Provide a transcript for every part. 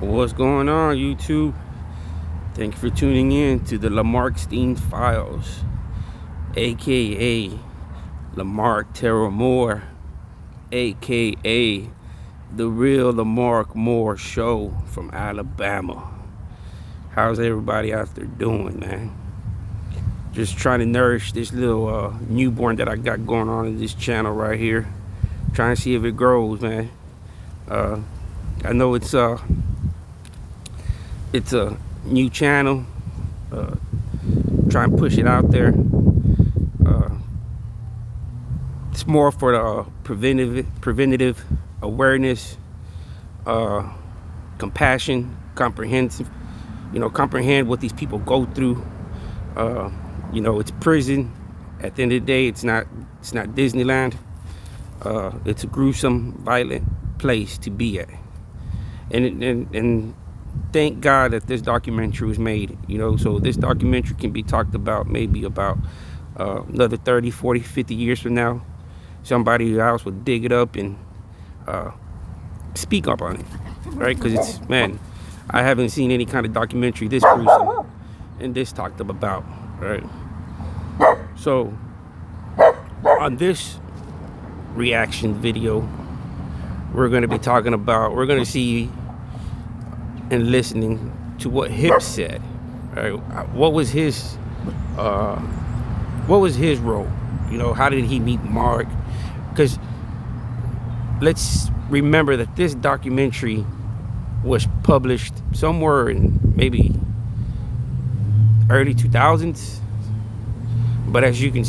What's going on, YouTube? Thank you for tuning in to the Lamark Files, aka Lamark Terrell Moore, aka the real Lamark Moore Show from Alabama. How's everybody out there doing, man? Just trying to nourish this little newborn that I got going on in this channel right here. Trying to see if it grows, man. I know it's a new channel. Try and push it out there. It's more for the preventative awareness, compassion, comprehensive. Comprehend what these people go through. It's prison. At the end of the day, it's not Disneyland. It's a gruesome, violent place to be at. And thank God that this documentary was made, so this documentary can be talked about maybe about another 30, 40, 50 years from now. Somebody else will dig it up and speak up on it, right? Because I haven't seen any kind of documentary this gruesome and this talked about, right? So on this reaction video, we're going to see and listening to what Hip said. Right? What was his role? How did he meet Mark? Because let's remember that this documentary was published somewhere in maybe early 2000s. But as you can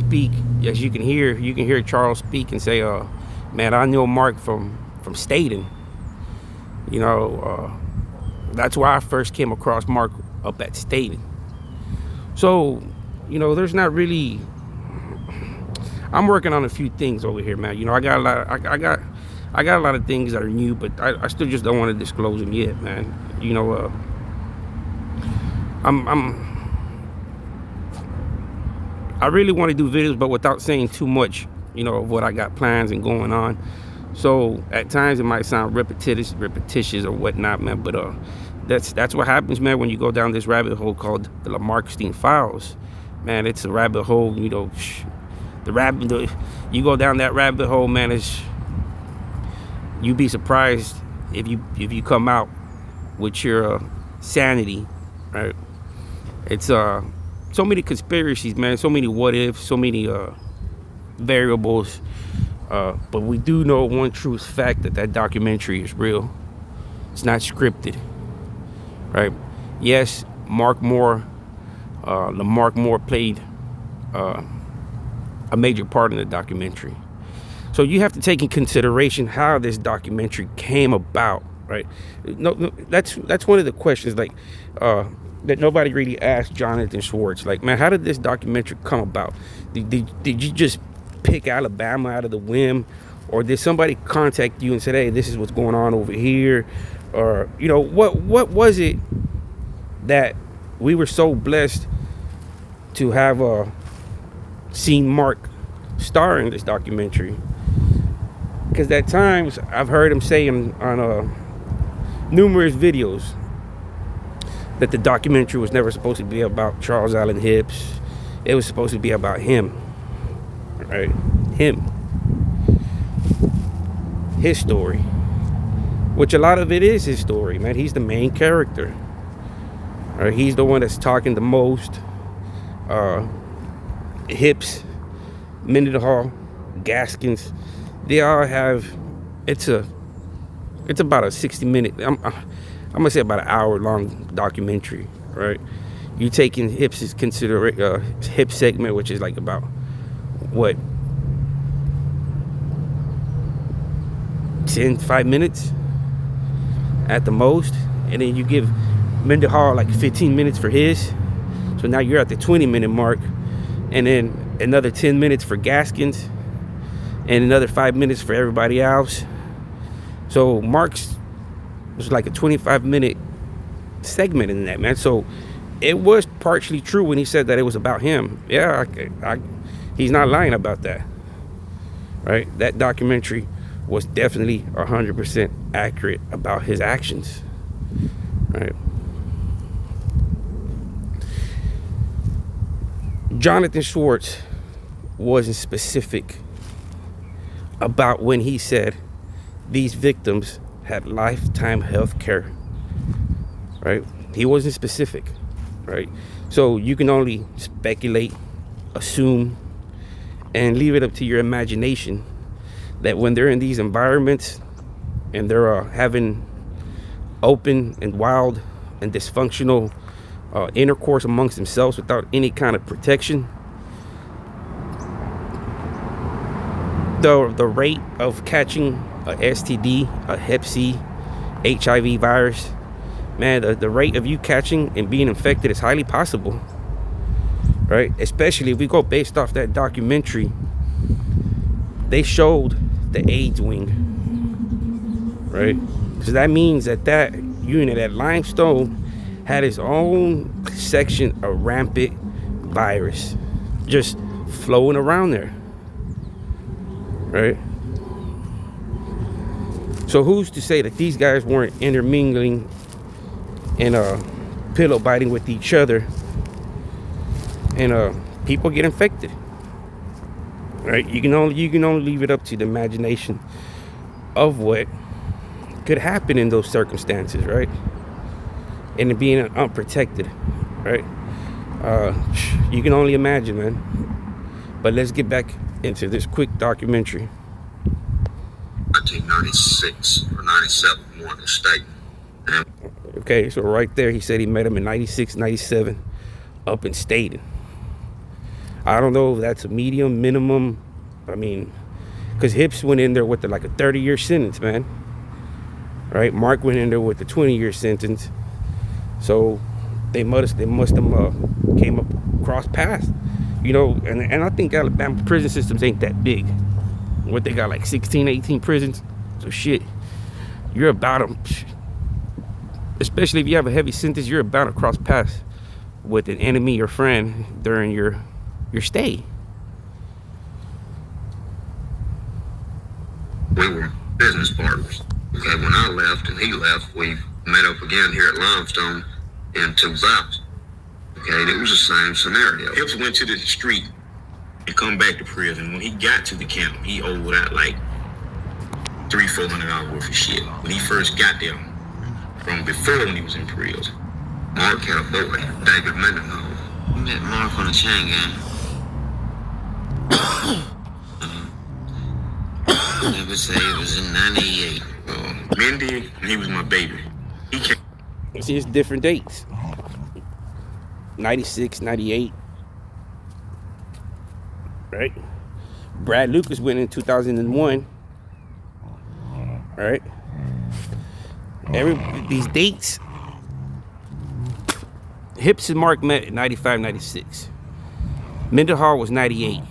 hear Charles speak and say, man, I know Mark from Staten. That's where I first came across Mark, up at Staten. So, there's not really. I'm working on a few things over here, man. I got a lot of things that are new, but I still just don't want to disclose them yet, man. I really want to do videos, but without saying too much, of what I got plans and going on. So at times it might sound repetitious or whatnot, man. But that's what happens, man, when you go down this rabbit hole called the Lamark Files. Man, it's a rabbit hole. You go down that rabbit hole, man. You'd be surprised if you come out with your sanity, right? It's so many conspiracies, man. So many what ifs. So many variables. But we do know one truth fact, that documentary is real. It's not scripted, right? Yes, Lamark Moore played a major part in the documentary. So you have to take in consideration how this documentary came about, right? No, that's one of the questions, that nobody really asked Jonathan Schwartz. Man, how did this documentary come about? Did you just pick Alabama out of the whim, or did somebody contact you and say, hey, this is what's going on over here? Or what was it that we were so blessed to have seen Mark star in this documentary? Because at times I've heard him say on numerous videos that the documentary was never supposed to be about Charles Allen Hips. It was supposed to be about him. Right? Him. His story. Which a lot of it is his story, man. He's the main character. Right? He's the one that's talking the most. Hips, Mendenhall, Gaskins, they all have. It's about a 60-minute. I'm gonna say about an hour-long documentary, right? You taking Hips' Hip segment, which is about what, 5 minutes at the most, and then you give Mendenhall 15 minutes for his. So now you're at the 20-minute mark, and then another 10 minutes for Gaskins, and another 5 minutes for everybody else. So Mark's was a 25-minute segment in that, man. So it was partially true when he said that it was about him. Yeah, he's not lying about that, right? That documentary was definitely 100% accurate about his actions. right? Jonathan Schwartz wasn't specific about when he said these victims had lifetime health care, right? He wasn't specific, right? So you can only speculate, assume, and leave it up to your imagination that when they're in these environments and they're having open and wild and dysfunctional intercourse amongst themselves without any kind of protection, the rate of catching a STD, a Hep C, HIV virus, man, the rate of you catching and being infected is highly possible, right? Especially if we go based off that documentary. They showed the AIDS wing, right? So that means that unit at Limestone had its own section of rampant virus just flowing around there, right? So who's to say that these guys weren't intermingling and pillow biting with each other, and people get infected, right? You can only leave it up to the imagination of what could happen in those circumstances, right? And it being unprotected, right? You can only imagine, man. But let's get back into this quick documentary. 1996 or 97, Morgan State. Okay, so right there, he said he met him in 96, 97, up in Staten. I don't know if that's a medium, minimum. I mean, because Hips went in there with like a 30-year sentence, man. Right? Mark went in there with a 20-year sentence. So they must have came up cross paths, you know. And I think Alabama prison systems ain't that big. What, they got like 16, 18 prisons? So shit, you're about to, especially if you have a heavy sentence, you're about to cross paths with an enemy or friend during your stay. We were business partners. Okay, when I left and he left, we met up again here at Limestone in 2000. Okay, and it was the same scenario. Hips went to the street and come back to prison. When he got to the camp, he owed out like $300-400 worth of shit. When he first got there, from before when he was in prison, Mark had a boy, David Mendenhall. We met Mark on the chain gang. I would say it was in 98. Mindy, he was my baby. He came. See, it's different dates. 96, 98. Right? Brad Lucas went in 2001. Right? These dates, Hips and Mark met in 95, 96. Mendenhall was 98.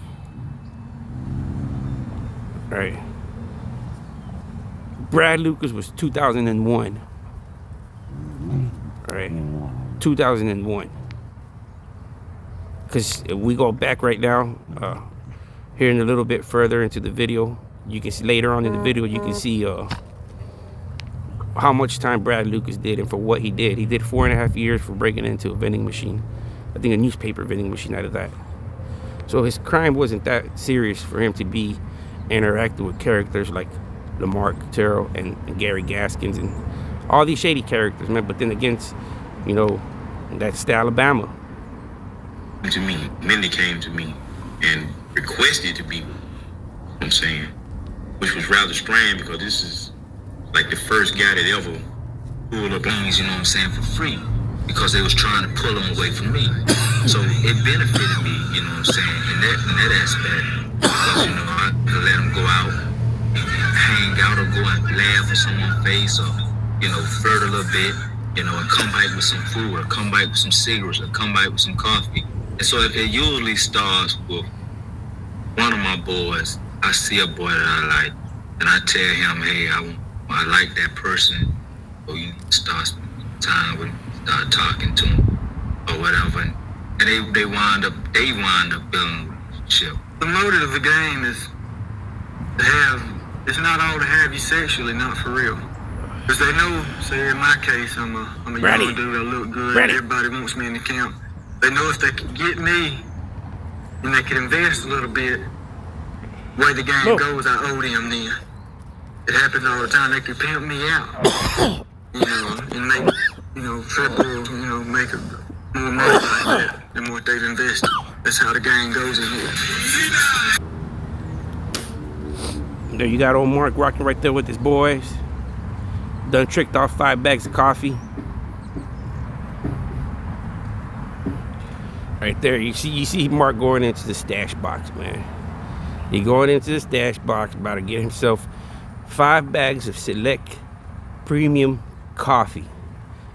Right? Brad Lucas was 2001. Right? 2001. Because if we go back right now, here in a little bit further into the video, you can see later on in the video, you can see how much time Brad Lucas did and for what he did. He did 4.5 years for breaking into a vending machine. I think a newspaper vending machine out of that. So his crime wasn't that serious for him to be interacting with characters like Lamark, Terrell, and Gary Gaskins and all these shady characters, man. But then against, you know, that's the Alabama. To me, Mindy came to me and requested to be, I'm saying, which was rather strange because this is like the first guy that ever pulled up things, you know what I'm saying, for free because they was trying to pull them away from me. So it benefited me, you know what I'm saying, in that aspect. Because, you know, I could let them go out, hang out or go and laugh in someone's face or, you know, flirt a little bit, you know, and come back with some food or come back with some cigarettes or come back with some coffee. And so it usually starts with one of my boys. I see a boy that I like, and I tell him, hey, I like that person, or you need to start spending time with him, start talking to him, or whatever. And they wind up building a relationship. The motive of the game is to have, it's not all to have you sexually, not for real. Cause they know, say in my case, I'm a young dude, I look good, everybody wants me in the camp. They know if they can get me, and they can invest a little bit, the way the game goes, I owe them then. It happens all the time, they can pimp me out, and make, football, make more money like that than what they've invested. That's how the game goes in here. There you got old Mark rocking right there with his boys. Done tricked off 5 bags of coffee. Right there, you see Mark going into the stash box, man. He going into the stash box, about to get himself 5 bags of select premium coffee.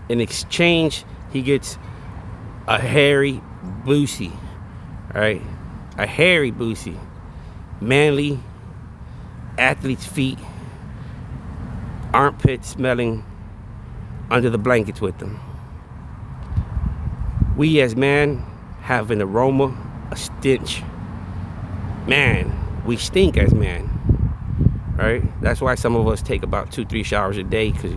In exchange, he gets a hairy Boosie. Alright? A hairy Boosie. Manly, athlete's feet, armpit smelling under the blankets with them. We as man have an aroma, a stench. Man, we stink as man. Right? That's why some of us take about 2-3 showers a day, because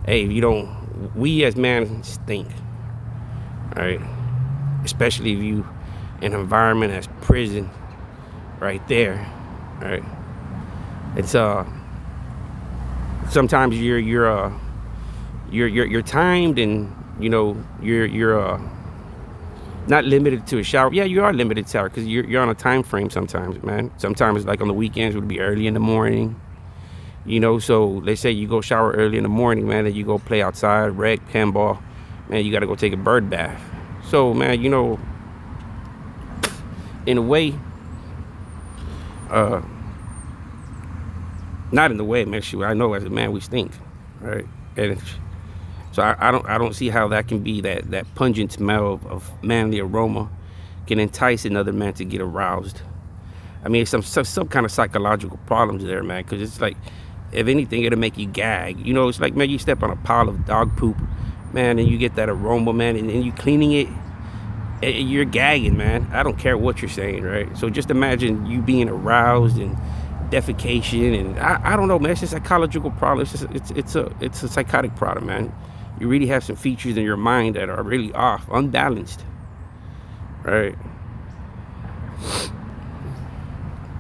hey, if you don't, we as man stink. Right? Especially if you in an environment as prison right there. Right? It's sometimes you're timed, and you're not limited to a shower. Yeah, you are limited to shower because you're on a time frame sometimes, man. Sometimes, like on the weekends, it would be early in the morning. So let's say you go shower early in the morning, man, and you go play outside, rec, handball, man, you got to go take a bird bath. So, man, in a way, not in the way, man. Shoot, I know as a man we stink, right? And so I don't see how that can be, that pungent smell of manly aroma can entice another man to get aroused. I mean, some kind of psychological problems there, man. Because it's like, if anything, it'll make you gag. It's like, man, you step on a pile of dog poop, man, and you get that aroma, man, and you cleaning it, and you're gagging, man. I don't care what you're saying, right? So just imagine you being aroused and defecation, and I don't know, man. It's a psychological problem. It's a psychotic problem, man. You really have some features in your mind that are really off, unbalanced, right?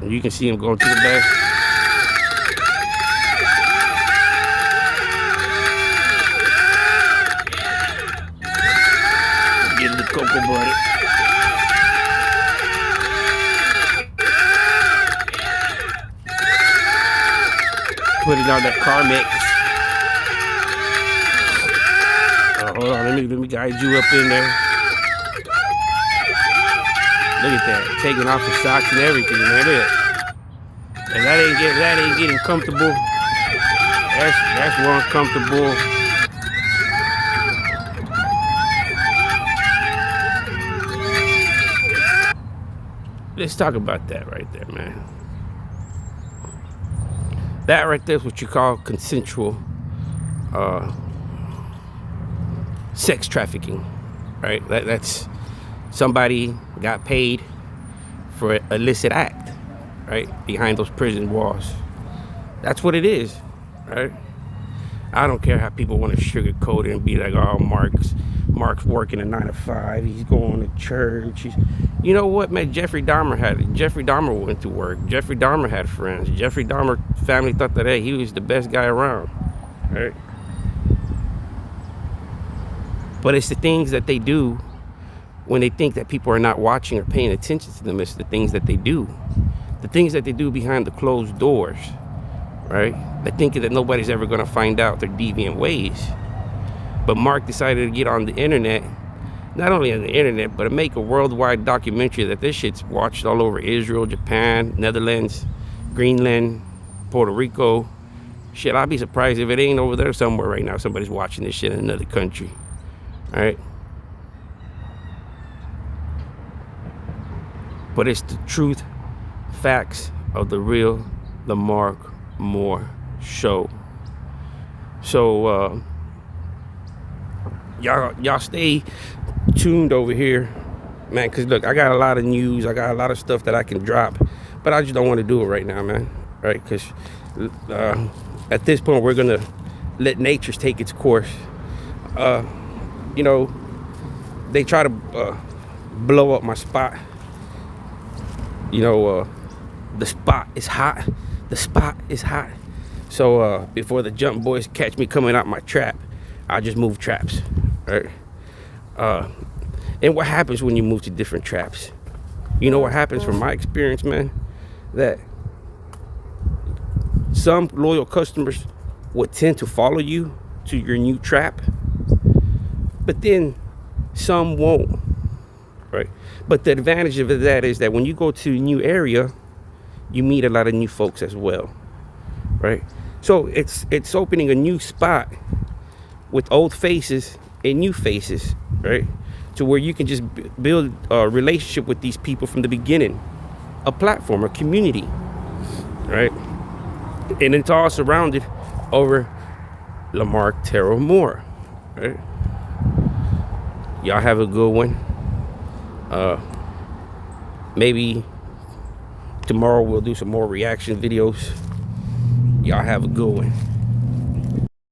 And you can see him going to the back. Get the cocoa butter. Put it on that car mix. Hold on, let me guide you up in there. Look at that, taking off the socks and everything, man. Look at that. And that ain't getting comfortable. That's more uncomfortable. Let's talk about that right there, man. That right there is what you call consensual sex trafficking, right? That's somebody got paid for an illicit act, right? Behind those prison walls. That's what it is, right? I don't care how people want to sugarcoat it and be like, oh, Mark's working a 9 to 5. He's going to church. You know what, man? Jeffrey Dahmer went to work. Jeffrey Dahmer had friends. Jeffrey Dahmer family thought that, hey, he was the best guy around, right? But it's the things that they do when they think that people are not watching or paying attention to them. It's the things that they do. The things that they do behind the closed doors, right? They think that nobody's ever going to find out their deviant ways. But Mark decided to get on the internet, not only on the internet, but to make a worldwide documentary that this shit's watched all over Israel, Japan, Netherlands, Greenland, Puerto Rico. Shit, I'd be surprised if it ain't over there somewhere right now. Somebody's watching this shit in another country. All right? But it's the truth, facts of the real Lamark Moore show. So, y'all stay tuned over here, man, because look, I got a lot of news, I got a lot of stuff that I can drop, but I just don't want to do it right now, man, right? Because at this point we're gonna let nature take its course. You know, they try to blow up my spot. You know, the spot is hot. The spot is hot. So before the jump boys catch me coming out my trap, I just move traps, right? And what happens when you move to different traps? You know what happens from my experience, man? That some loyal customers would tend to follow you to your new trap, but then some won't, right? But the advantage of that is that when you go to a new area, you meet a lot of new folks as well, right? So it's opening a new spot with old faces and new faces, right? To where you can just build a relationship with these people from the beginning, a platform, a community, right? And it's all surrounded over Lamark Terrell Moore, right? Y'all have a good one. Maybe tomorrow we'll do some more reaction videos. Y'all have a good one.